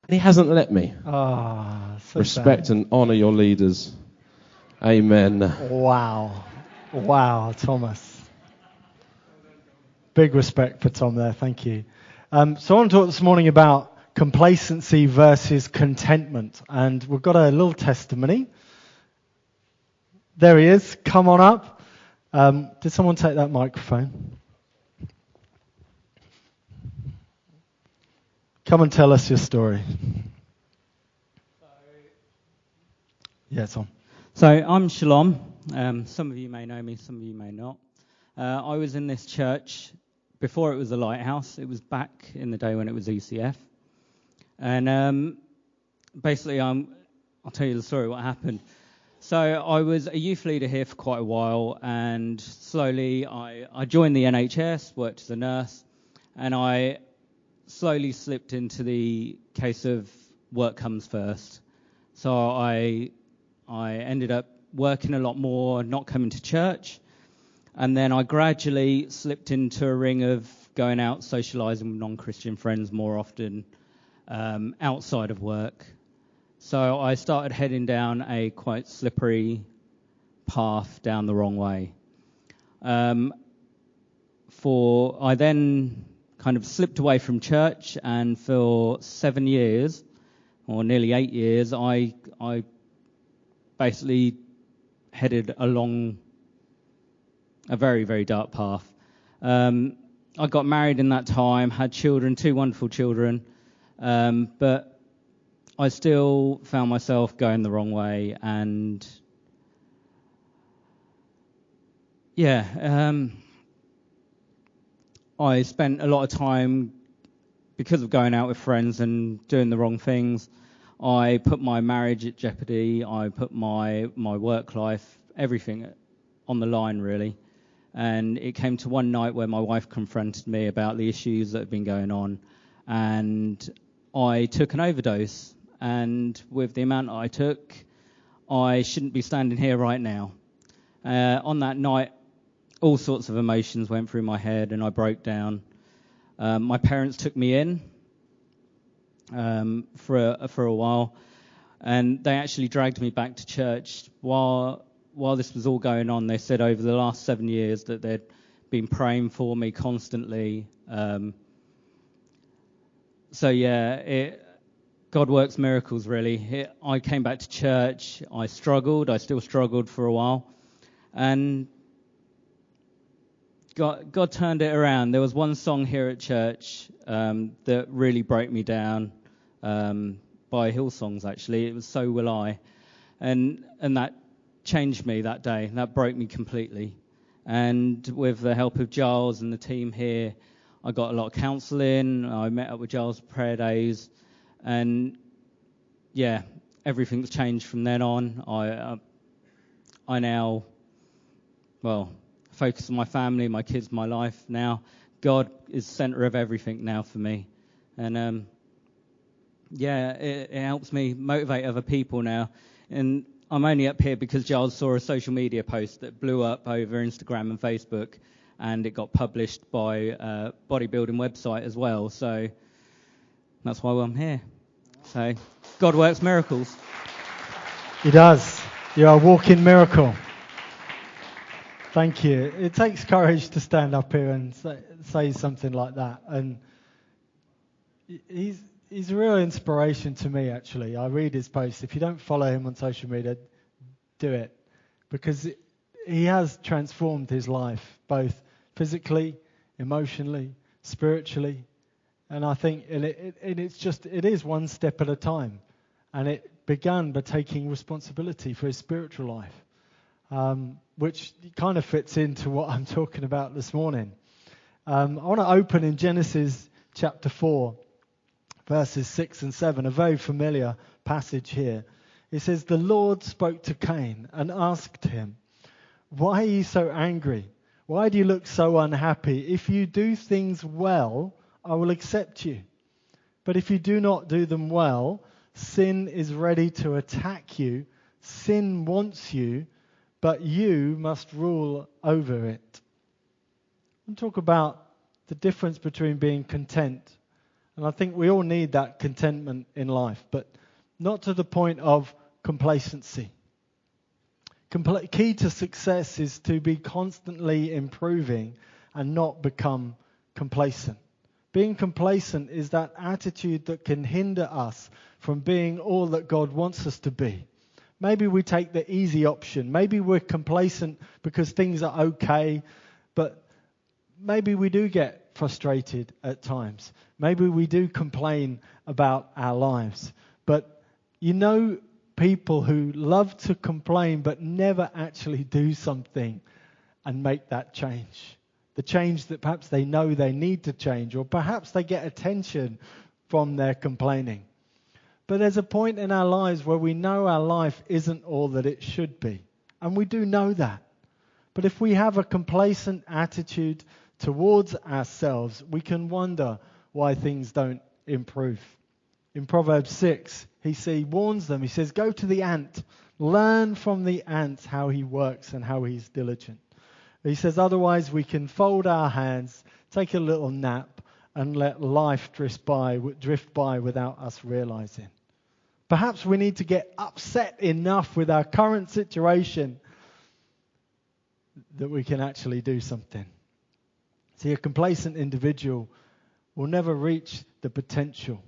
And he hasn't let me. So Respect sad. and honour your leaders. Amen. Wow, Thomas. Big respect for Tom there, thank you. So I want to talk this morning about complacency versus contentment. And we've got a little testimony. There he is, come on up. Did someone take that microphone? Come and tell us your story. Yeah, Tom. So I'm Shalom. Some of you may know me, some of you may not. I was in this church before it was a Lighthouse. It was back in the day when it was ECF. And basically, I'll tell you the story, what happened. So I was a youth leader here for quite a while, and slowly I joined the NHS, worked as a nurse, and I slowly slipped into the case of work comes first. So I ended up working a lot more, not coming to church. And then I gradually slipped into a ring of going out, socialising with non-Christian friends more often outside of work. So I started heading down a quite slippery path down the wrong way. I then kind of slipped away from church, and for 7 years, or nearly 8 years, I basically headed along a very, very dark path. I got married in that time, had children, 2 wonderful children, but I still found myself going the wrong way, and I spent a lot of time, because of going out with friends and doing the wrong things, I put my marriage at jeopardy, I put my work life, everything on the line, really. And it came to one night where my wife confronted me about the issues that had been going on, and I took an overdose. And with the amount I took, I shouldn't be standing here right now. On that night, all sorts of emotions went through my head, and I broke down. My parents took me in for a while, and they actually dragged me back to church. While this was all going on, they said over the last 7 years that they'd been praying for me constantly. God works miracles, really. I came back to church. I struggled. I still struggled for a while, and God turned it around. There was one song here at church that really broke me down, by Hillsongs, actually. It was So Will I, and that changed me that day. That broke me completely. And with the help of Giles and the team here, I got a lot of counselling. I met up with Giles for prayer days, and everything's changed from then on. I now, focus on my family, my kids, my life now. God is the centre of everything now for me. And it helps me motivate other people now. And I'm only up here because Giles saw a social media post that blew up over Instagram and Facebook, and it got published by a bodybuilding website as well. So that's why I'm here. So God works miracles. He does. You're a walking miracle. Thank you. It takes courage to stand up here and say something like that. And he's a real inspiration to me, actually. I read his posts. If you don't follow him on social media, do it. Because he has transformed his life, both physically, emotionally, spiritually. And I think it is one step at a time. And it began by taking responsibility for his spiritual life, which kind of fits into what I'm talking about this morning. I want to open in Genesis chapter 4, verses 6 and 7, a very familiar passage here. It says, "The Lord spoke to Cain and asked him, 'Why are you so angry? Why do you look so unhappy? If you do things well, I will accept you. But if you do not do them well, sin is ready to attack you. Sin wants you, but you must rule over it.'" We'll talk about the difference between being content And I think we all need that contentment in life, but not to the point of complacency. Key to success is to be constantly improving and not become complacent. Being complacent is that attitude that can hinder us from being all that God wants us to be. Maybe we take the easy option. Maybe we're complacent because things are okay, but maybe we do get frustrated at times. Maybe we do complain about our lives. But people who love to complain but never actually do something and make that change. The change that perhaps they know they need to change, or perhaps they get attention from their complaining. But there's a point in our lives where we know our life isn't all that it should be. And we do know that. But if we have a complacent attitude towards ourselves, we can wonder why things don't improve. In Proverbs 6, he warns them. He says, go to the ant. Learn from the ant how he works and how he's diligent. He says, otherwise we can fold our hands, take a little nap, and let life drift by without us realizing. Perhaps we need to get upset enough with our current situation that we can actually do something. See, a complacent individual will never reach the potential.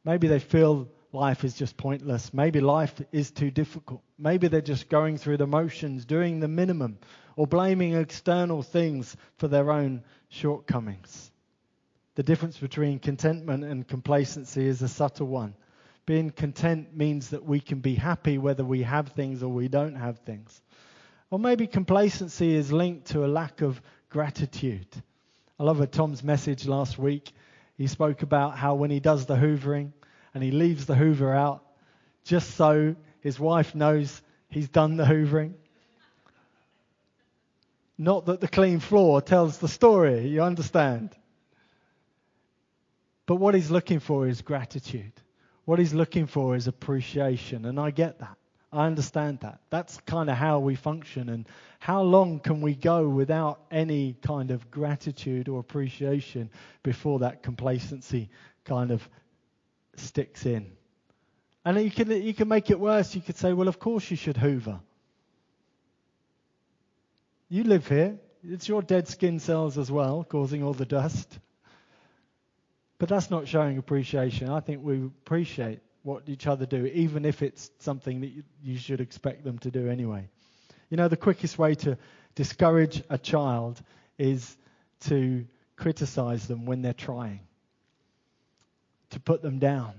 Maybe they feel life is just pointless. Maybe life is too difficult. Maybe they're just going through the motions, doing the minimum, or blaming external things for their own shortcomings. The difference between contentment and complacency is a subtle one. Being content means that we can be happy whether we have things or we don't have things. Or maybe complacency is linked to a lack of gratitude. I love Tom's message last week. He spoke about how when he does the hoovering and he leaves the hoover out just so his wife knows he's done the hoovering. Not that the clean floor tells the story, you understand. But what he's looking for is gratitude. What he's looking for is appreciation, and I get that. I understand that. That's kind of how we function, and how long can we go without any kind of gratitude or appreciation before that complacency kind of sticks in? And you can make it worse. You could say, well, of course you should hoover. You live here. It's your dead skin cells as well, causing all the dust. But that's not showing appreciation. I think we appreciate what each other do, even if it's something that you should expect them to do anyway. You know, the quickest way to discourage a child is to criticize them when they're trying, to put them down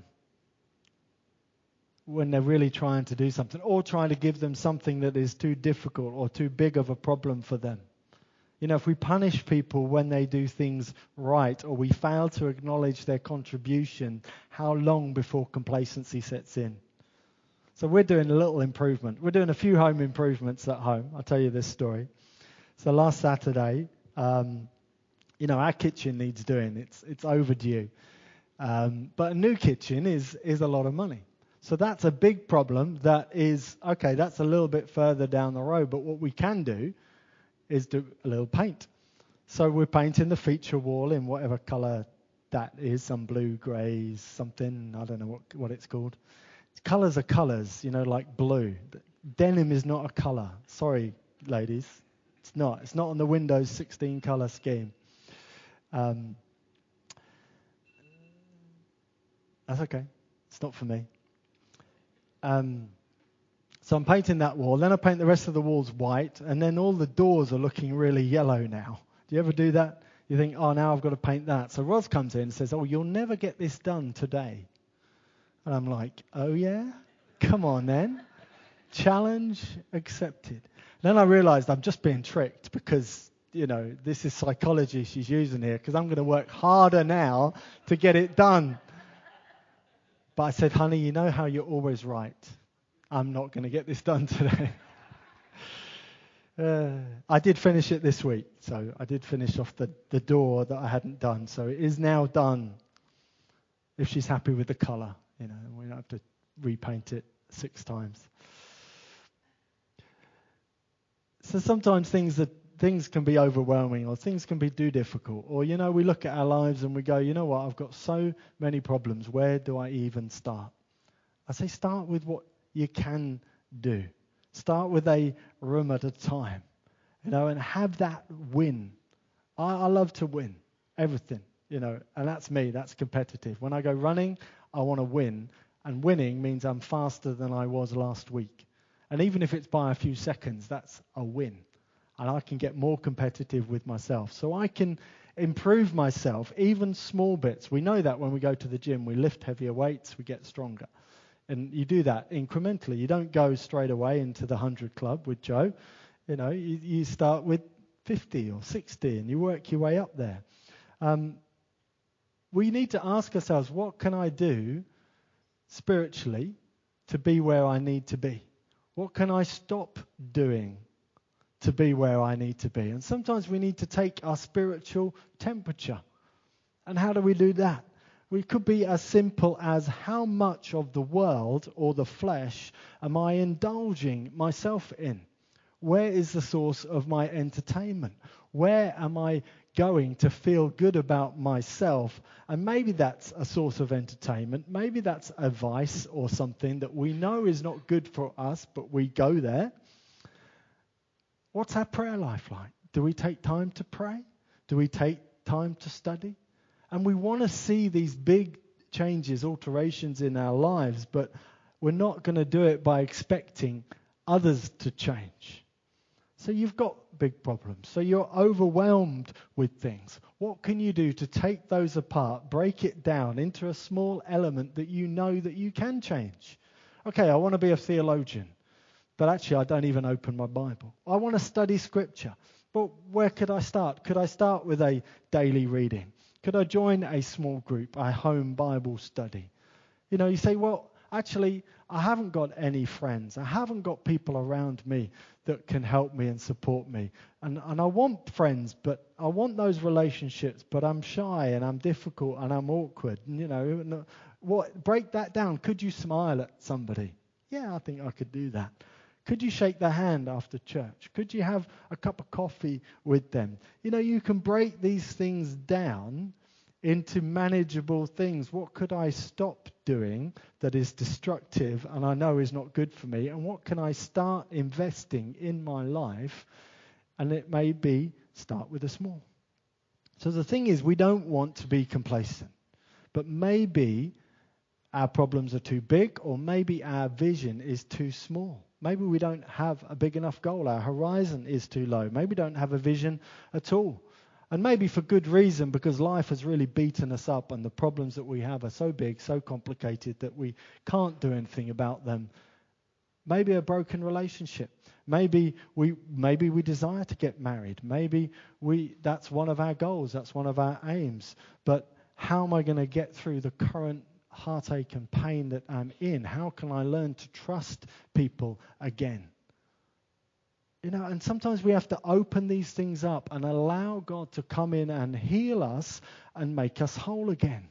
when they're really trying to do something, or trying to give them something that is too difficult or too big of a problem for them. You know, if we punish people when they do things right, or we fail to acknowledge their contribution, how long before complacency sets in? So we're doing a little improvement. We're doing a few home improvements at home. I'll tell you this story. So last Saturday, our kitchen needs doing. It's overdue. But a new kitchen is a lot of money. So that's a big problem that is, okay, that's a little bit further down the road. But what we can do is do a little paint. So we're painting the feature wall in whatever colour that is, some blue, greys, something, I don't know what it's called. Colours are colours, like blue. Denim is not a colour. Sorry, ladies. It's not. It's not on the Windows 16 colour scheme. That's okay. It's not for me. So I'm painting that wall. Then I paint the rest of the walls white. And then all the doors are looking really yellow now. Do you ever do that? You think, oh, now I've got to paint that. So Roz comes in and says, oh, you'll never get this done today. And I'm like, oh, yeah? Come on, then. Challenge accepted. Then I realized I'm just being tricked because, this is psychology she's using here, because I'm going to work harder now to get it done. But I said, honey, you know how you're always right. I'm not going to get this done today. I did finish it this week. So I did finish off the door that I hadn't done. So it is now done if she's happy with the colour. We don't have to repaint it 6 times. So sometimes things things can be overwhelming, or things can be too difficult, or, we look at our lives and we go, you know what, I've got so many problems. Where do I even start? I say start with what you can do. Start with a room at a time, and have that win. I love to win everything, and that's me. That's competitive. When I go running, I want to win, and winning means I'm faster than I was last week. And even if it's by a few seconds, that's a win. And I can get more competitive with myself. So I can improve myself, even small bits. We know that when we go to the gym, we lift heavier weights, we get stronger. And you do that incrementally. You don't go straight away into the 100 club with Joe. You start with 50 or 60 and you work your way up there. We need to ask ourselves, what can I do spiritually to be where I need to be? What can I stop doing to be where I need to be? And sometimes we need to take our spiritual temperature. And how do we do that? We could be as simple as how much of the world or the flesh am I indulging myself in? Where is the source of my entertainment? Where am I going to feel good about myself? And maybe that's a source of entertainment. Maybe that's a vice or something that we know is not good for us, but we go there. What's our prayer life like? Do we take time to pray? Do we take time to study? And we want to see these big changes, alterations in our lives, but we're not going to do it by expecting others to change. So you've got big problems. So you're overwhelmed with things. What can you do to take those apart, break it down into a small element that you know that you can change? Okay, I want to be a theologian, but actually I don't even open my Bible. I want to study Scripture, but where could I start? Could I start with a daily reading? Could I join a small group, a home Bible study? You say, well, actually, I haven't got any friends. I haven't got people around me that can help me and support me. And I want friends, but I want those relationships, but I'm shy and I'm difficult and I'm awkward. Break that down. Could you smile at somebody? Yeah, I think I could do that. Could you shake their hand after church? Could you have a cup of coffee with them? You can break these things down into manageable things. What could I stop doing that is destructive and I know is not good for me? And what can I start investing in my life? And it may be start with a small. So the thing is, we don't want to be complacent. But maybe our problems are too big, or maybe our vision is too small. Maybe we don't have a big enough goal. Our horizon is too low. Maybe we don't have a vision at all. And maybe for good reason, because life has really beaten us up and the problems that we have are so big, so complicated that we can't do anything about them. Maybe a broken relationship. Maybe we desire to get married. Maybe that's one of our goals. That's one of our aims. But how am I going to get through the current heartache and pain that I'm in? How can I learn to trust people again? And sometimes we have to open these things up and allow God to come in and heal us and make us whole again.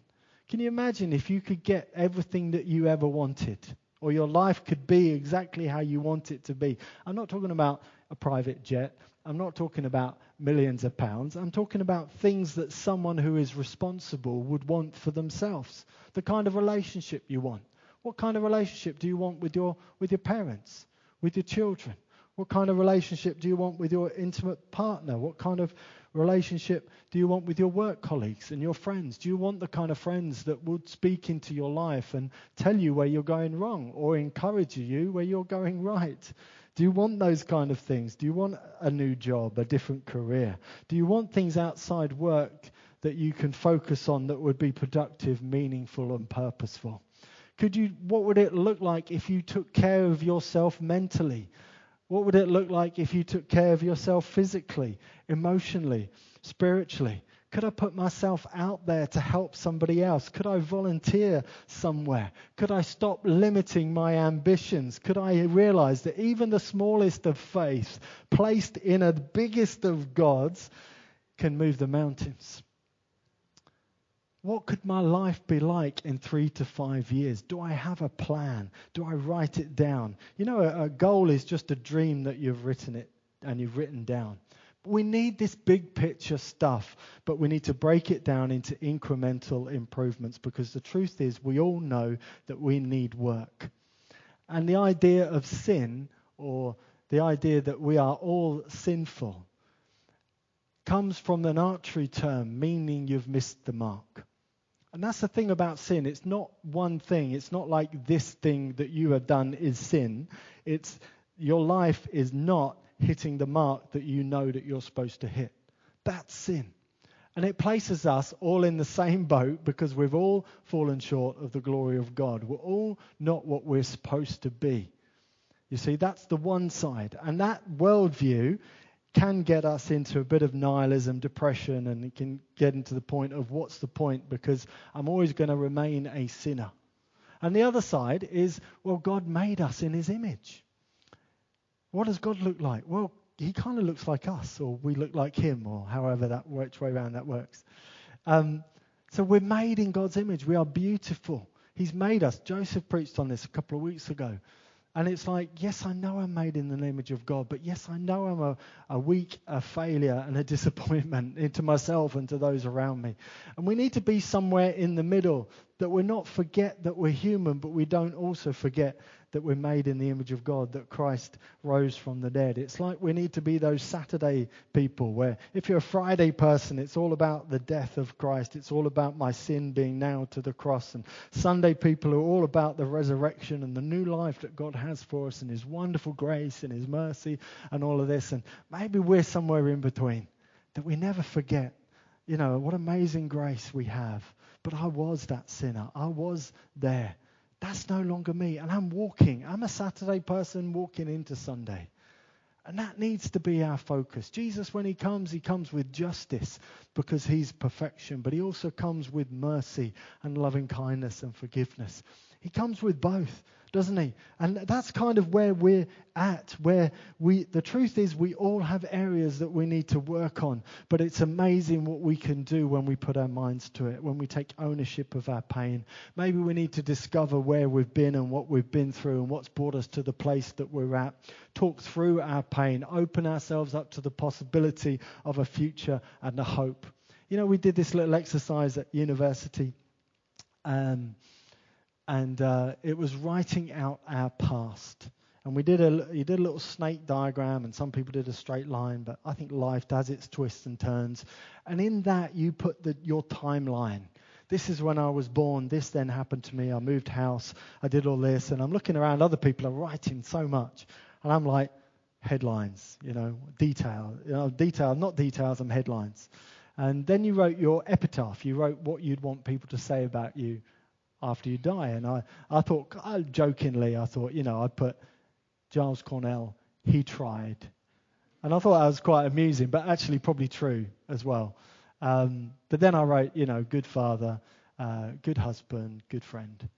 Can you imagine if you could get everything that you ever wanted, or your life could be exactly how you want it to be? I'm not talking about a private jet. I'm not talking about millions of pounds. I'm talking about things that someone who is responsible would want for themselves. The kind of relationship you want. What kind of relationship do you want with your parents, with your children? What kind of relationship do you want with your intimate partner? What kind of relationship do you want with your work colleagues and your friends? Do you want the kind of friends that would speak into your life and tell you where you're going wrong, or encourage you where you're going right? Do you want those kind of things? Do you want a new job, a different career? Do you want things outside work that you can focus on that would be productive, meaningful, and purposeful? What would it look like if you took care of yourself mentally? What would it look like if you took care of yourself physically, emotionally, spiritually? Could I put myself out there to help somebody else? Could I volunteer somewhere? Could I stop limiting my ambitions? Could I realize that even the smallest of faith, placed in a biggest of gods, can move the mountains? What could my life be like in 3 to 5 years? Do I have a plan? Do I write it down? A goal is just a dream that you've written down. We need this big picture stuff, but we need to break it down into incremental improvements, because the truth is we all know that we need work. And the idea of sin, or the idea that we are all sinful, comes from an archery term meaning you've missed the mark. And that's the thing about sin. It's not one thing. It's not like this thing that you have done is sin. It's your life is not hitting the mark that you know that you're supposed to hit. That's sin. And it places us all in the same boat, because we've all fallen short of the glory of God. We're all not what we're supposed to be. You see, that's the one side. And that worldview can get us into a bit of nihilism, depression, and it can get into the point of what's the point, because I'm always going to remain a sinner. And the other side is, well, God made us in his image. What does God look like? Well, he kind of looks like us, or we look like him, or however that which way around that works. So we're made in God's image. We are beautiful. He's made us. Joseph preached on this a couple of weeks ago. And it's like, yes, I know I'm made in the image of God, but yes, I know I'm a weak, a failure, and a disappointment to myself and to those around me. And we need to be somewhere in the middle, that we not forget that we're human, but we don't also forget that we're made in the image of God, that Christ rose from the dead. It's like we need to be those Saturday people where if you're a Friday person, it's all about the death of Christ. It's all about my sin being nailed to the cross. And Sunday people are all about the resurrection and the new life that God has for us and his wonderful grace and his mercy and all of this. And maybe we're somewhere in between, that we never forget, what amazing grace we have. But I was that sinner. I was there. That's no longer me. And I'm a Saturday person walking into Sunday. And that needs to be our focus. Jesus, when he comes with justice, because he's perfection. But he also comes with mercy and loving kindness and forgiveness. He comes with both, doesn't he? And that's kind of where we're at, the truth is we all have areas that we need to work on, but it's amazing what we can do when we put our minds to it, when we take ownership of our pain. Maybe we need to discover where we've been and what we've been through and what's brought us to the place that we're at, talk through our pain, open ourselves up to the possibility of a future and a hope. We did this little exercise at university, and it was writing out our past. And you did a little snake diagram, and some people did a straight line, but I think life does its twists and turns. And in that, you put your timeline. This is when I was born. This then happened to me. I moved house. I did all this. And I'm looking around. Other people are writing so much. And I'm like, headlines, detail. Not details, I'm headlines. And then you wrote your epitaph. You wrote what you'd want people to say about you after you die. And I thought, jokingly, I'd put Giles Cornell, he tried. And I thought that was quite amusing, but actually probably true as well. But then I wrote, good father, good husband, good friend,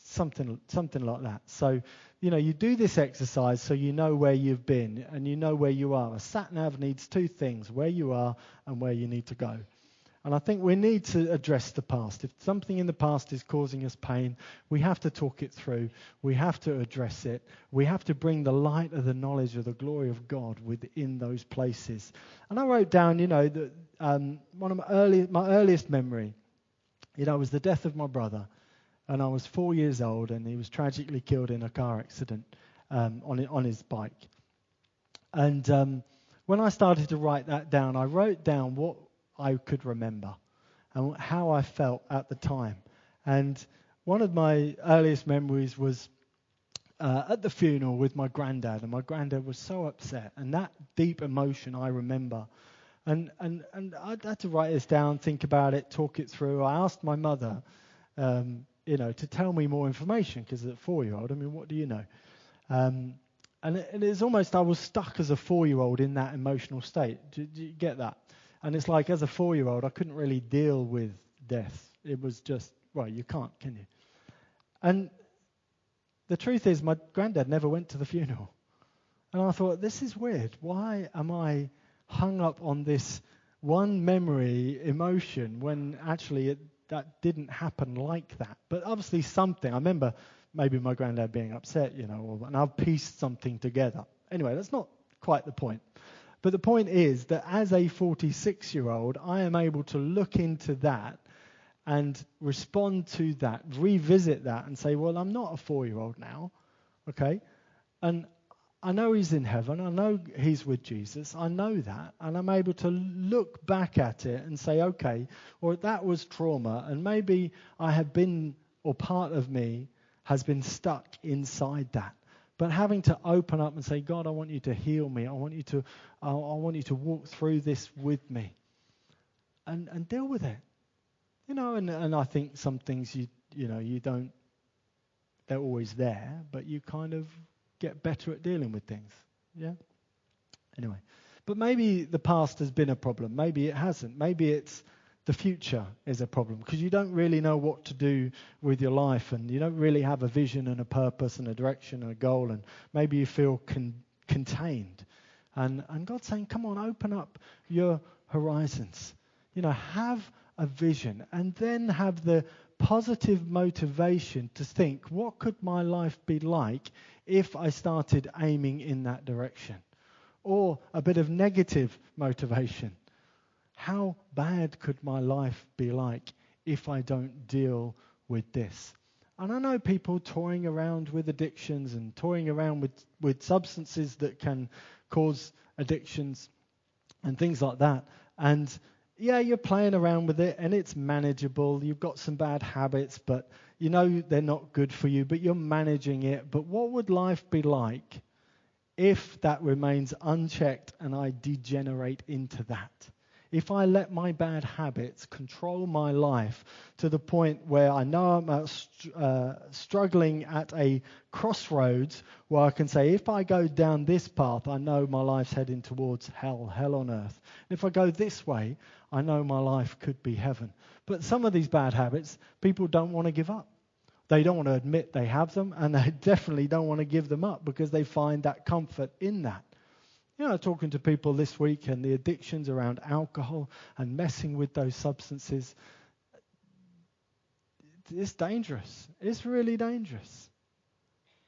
something like that. So, you do this exercise so you know where you've been and you know where you are. A sat-nav needs two things, where you are and where you need to go. And I think we need to address the past. If something in the past is causing us pain, we have to talk it through. We have to address it. We have to bring the light of the knowledge of the glory of God within those places. And I wrote down, that one of my earliest memory, was the death of my brother. And I was 4 years old, and he was tragically killed in a car accident on his bike. And when I started to write that down, I wrote down what I could remember and how I felt at the time. And one of my earliest memories was at the funeral with my granddad, and my granddad was so upset, and that deep emotion I remember. And I had to write this down, think about it, talk it through. I asked my mother, to tell me more information, because as a 4-year-old, what do you know? And it's almost I was stuck as a 4-year-old in that emotional state. Do you get that? And it's like, as a 4-year-old, I couldn't really deal with death. It was just, you can't, can you? And the truth is, my granddad never went to the funeral. And I thought, this is weird. Why am I hung up on this one memory, emotion, when actually that didn't happen like that? But obviously something. I remember maybe my granddad being upset, and I've pieced something together. Anyway, that's not quite the point. But the point is that as a 46-year-old, I am able to look into that and respond to that, revisit that and say, well, I'm not a 4-year-old now, okay? And I know he's in heaven. I know he's with Jesus. I know that. And I'm able to look back at it and say, okay, or that was trauma. And maybe I have been, or part of me has been stuck inside that. But having to open up and say, God, I want you to heal me. I want you to walk through this with me. And deal with it. And I think some things you don't, they're always there, but you kind of get better at dealing with things. Yeah? Anyway. But maybe the past has been a problem. Maybe it hasn't. Maybe it's the future is a problem because you don't really know what to do with your life and you don't really have a vision and a purpose and a direction and a goal, and maybe you feel contained. And God's saying, come on, open up your horizons. Have a vision and then have the positive motivation to think, what could my life be like if I started aiming in that direction? Or a bit of negative motivation. How bad could my life be like if I don't deal with this? And I know people toying around with addictions and toying around with substances that can cause addictions and things like that. And yeah, you're playing around with it and it's manageable. You've got some bad habits, but they're not good for you, but you're managing it. But what would life be like if that remains unchecked and I degenerate into that? If I let my bad habits control my life to the point where I know I'm struggling at a crossroads where I can say, if I go down this path, I know my life's heading towards hell on earth. And if I go this way, I know my life could be heaven. But some of these bad habits, people don't want to give up. They don't want to admit they have them, and they definitely don't want to give them up because they find that comfort in that. Talking to people this week and the addictions around alcohol and messing with those substances, it's dangerous. It's really dangerous.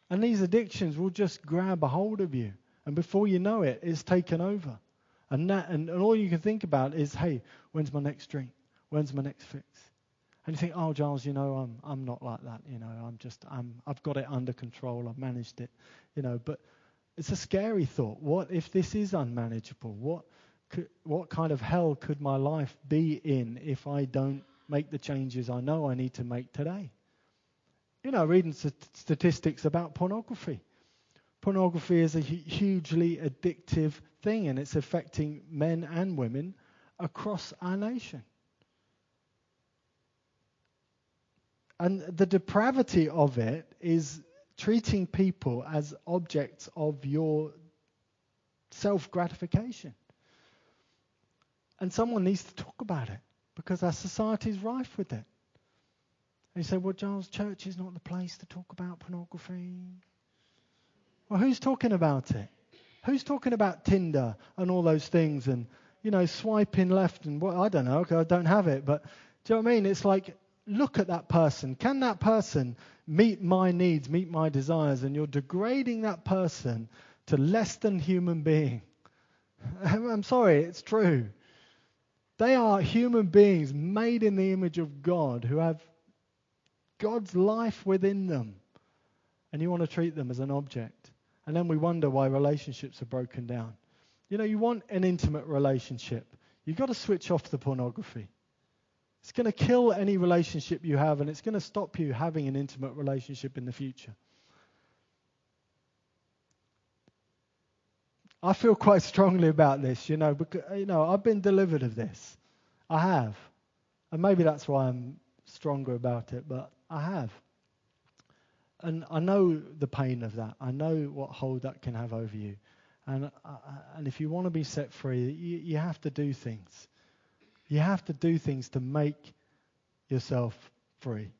And these addictions will just grab a hold of you. And before you know it, it's taken over. And all you can think about is, hey, when's my next drink? When's my next fix? And you think, oh, Giles, I'm not like that. I've got it under control. I've managed it. But it's a scary thought. What if this is unmanageable? What kind of hell could my life be in if I don't make the changes I know I need to make today? Reading statistics about pornography. Pornography is a hugely addictive thing, and it's affecting men and women across our nation. And the depravity of it is treating people as objects of your self-gratification. And someone needs to talk about it because our society is rife with it. And you say, well, Giles, church is not the place to talk about pornography. Well, who's talking about it? Who's talking about Tinder and all those things and, swiping left and what? I don't know, okay, I don't have it. But do you know what I mean? It's like, look at that person. Can that person meet my needs, meet my desires? And you're degrading that person to less than human being. I'm sorry, it's true. They are human beings made in the image of God who have God's life within them. And you want to treat them as an object. And then we wonder why relationships are broken down. You want an intimate relationship. You've got to switch off the pornography. It's going to kill any relationship you have, and it's going to stop you having an intimate relationship in the future. I feel quite strongly about this, because, I've been delivered of this. I have. And maybe that's why I'm stronger about it, but I have. And I know the pain of that. I know what hold that can have over you. And if you want to be set free, you have to do things. You have to do things to make yourself free.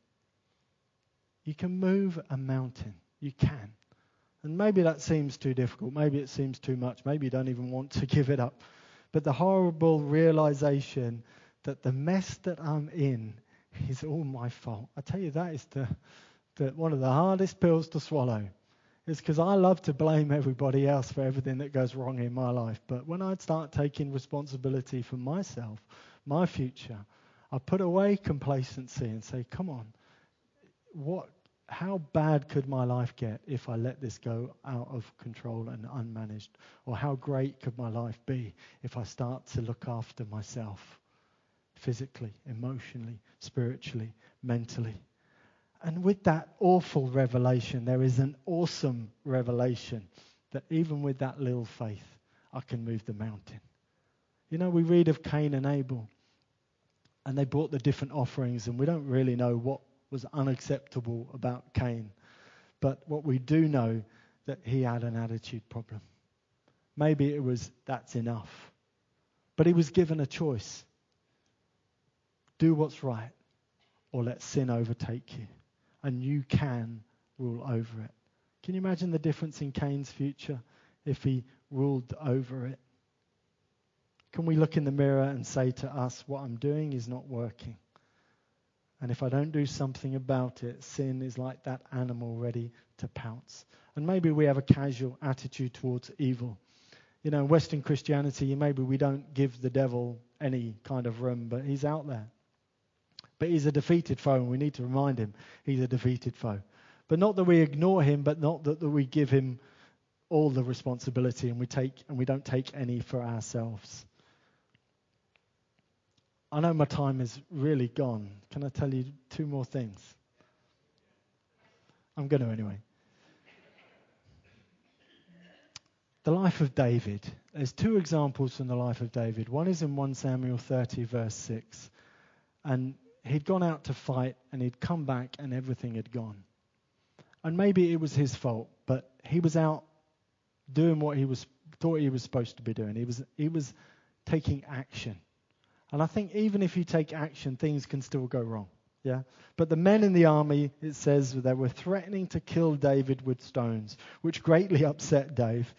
You can move a mountain. You can. And maybe that seems too difficult. Maybe it seems too much. Maybe you don't even want to give it up. But the horrible realization that the mess that I'm in is all my fault. I tell you, that is one of the hardest pills to swallow. It's because I love to blame everybody else for everything that goes wrong in my life. But when I start taking responsibility for myself, my future, I put away complacency and say, come on, how bad could my life get if I let this go out of control and unmanaged? Or how great could my life be if I start to look after myself physically, emotionally, spiritually, mentally? And with that awful revelation, there is an awesome revelation that even with that little faith, I can move the mountain. You know, we read of Cain and Abel, and they brought the different offerings, and we don't really know what was unacceptable about Cain. But what we do know, that he had an attitude problem. Maybe it was, that's enough. But he was given a choice. Do what's right, or let sin overtake you. And you can rule over it. Can you imagine the difference in Cain's future if he ruled over it? Can we look in the mirror and say to us, what I'm doing is not working? And if I don't do something about it, sin is like that animal ready to pounce. And maybe we have a casual attitude towards evil. You know, in Western Christianity, maybe we don't give the devil any kind of room, but he's out there. But he's a defeated foe, and we need to remind him he's a defeated foe. But not that we ignore him, but not that we give him all the responsibility and we don't take any for ourselves. I know my time is really gone. Can I tell you 2 more things? I'm going to anyway. The life of David. There's 2 examples from the life of David. One is in 1 Samuel 30, verse 6. And he'd gone out to fight, and he'd come back, and everything had gone. And maybe it was his fault, but he was out doing what he thought he was supposed to be doing. He was taking action. And I think even if you take action, things can still go wrong. Yeah. But the men in the army, it says, they were threatening to kill David with stones, which greatly upset Dave.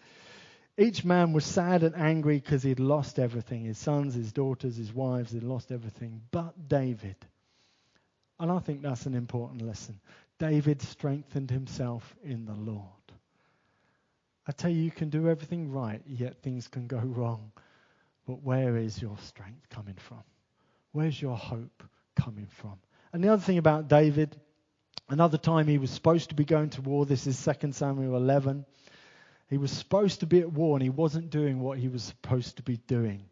Each man was sad and angry because he'd lost everything. His sons, his daughters, his wives, he'd lost everything. But David. And I think that's an important lesson. David strengthened himself in the Lord. I tell you, you can do everything right, yet things can go wrong. But where is your strength coming from? Where's your hope coming from? And the other thing about David, another time he was supposed to be going to war. This is 2 Samuel 11. He was supposed to be at war, and he wasn't doing what he was supposed to be doing.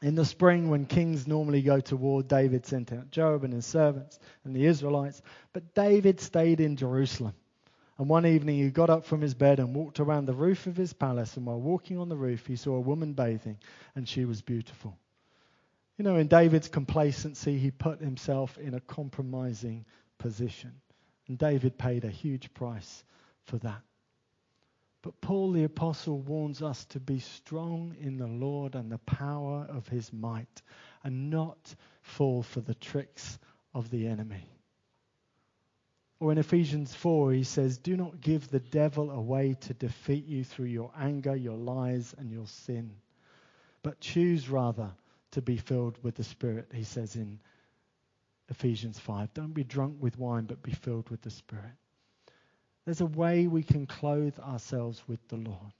In the spring, when kings normally go to war, David sent out Joab and his servants and the Israelites. But David stayed in Jerusalem. And one evening he got up from his bed and walked around the roof of his palace. And while walking on the roof, he saw a woman bathing, and she was beautiful. You know, in David's complacency, he put himself in a compromising position. And David paid a huge price for that. But Paul the Apostle warns us to be strong in the Lord and the power of his might, and not fall for the tricks of the enemy. Or in Ephesians 4, he says, do not give the devil a way to defeat you through your anger, your lies, and your sin. But choose rather to be filled with the Spirit, he says in Ephesians 5. Don't be drunk with wine, but be filled with the Spirit. There's a way we can clothe ourselves with the Lord.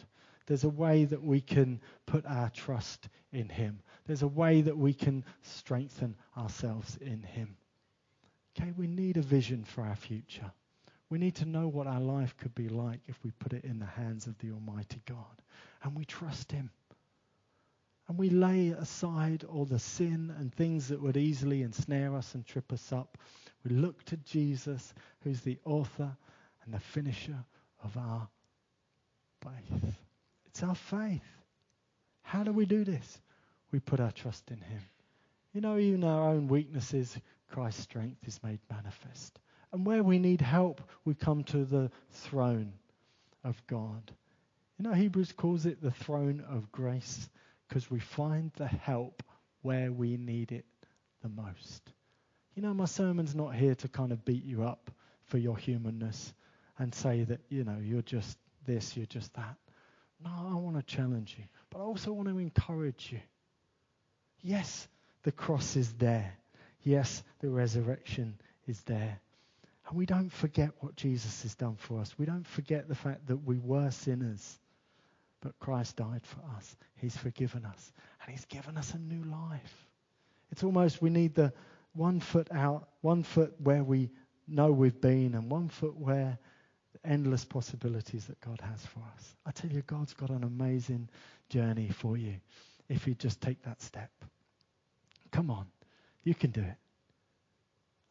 There's a way that we can put our trust in him. There's a way that we can strengthen ourselves in him. Okay, we need a vision for our future. We need to know what our life could be like if we put it in the hands of the Almighty God. And we trust him. And we lay aside all the sin and things that would easily ensnare us and trip us up. We look to Jesus, who's the author and the finisher of our faith. It's our faith. How do we do this? We put our trust in him. You know, even our own weaknesses, Christ's strength is made manifest. And where we need help, we come to the throne of God. You know, Hebrews calls it the throne of grace, because we find the help where we need it the most. You know, my sermon's not here to kind of beat you up for your humanness and say that, you know, you're just this, you're just that. No, I want to challenge you, but I also want to encourage you. Yes, the cross is there. Yes, the resurrection is there. And we don't forget what Jesus has done for us. We don't forget the fact that we were sinners, but Christ died for us. He's forgiven us, and he's given us a new life. It's almost we need the 1 foot out, 1 foot where we know we've been, and 1 foot where the endless possibilities that God has for us. I tell you, God's got an amazing journey for you if you just take that step. Come on, you can do it.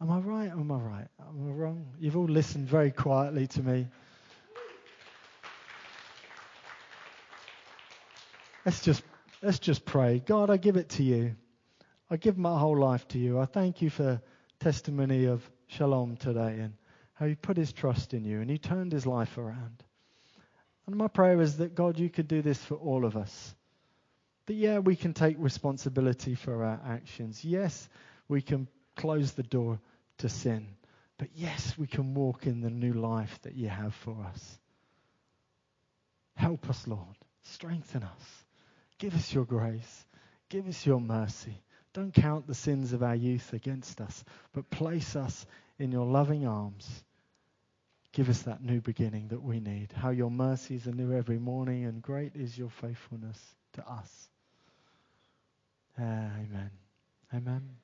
Am I right or am I right? Am I wrong? You've all listened very quietly to me. Let's just pray. God, I give it to you. I give my whole life to you. I thank you for testimony of Shalom today and how he put his trust in you and he turned his life around. And my prayer is that, God, you could do this for all of us. That, yeah, we can take responsibility for our actions. Yes, we can close the door to sin. But yes, we can walk in the new life that you have for us. Help us, Lord. Strengthen us. Give us your grace. Give us your mercy. Don't count the sins of our youth against us, but place us in your loving arms. Give us that new beginning that we need. How your mercies are new every morning, and great is your faithfulness to us. Amen. Amen.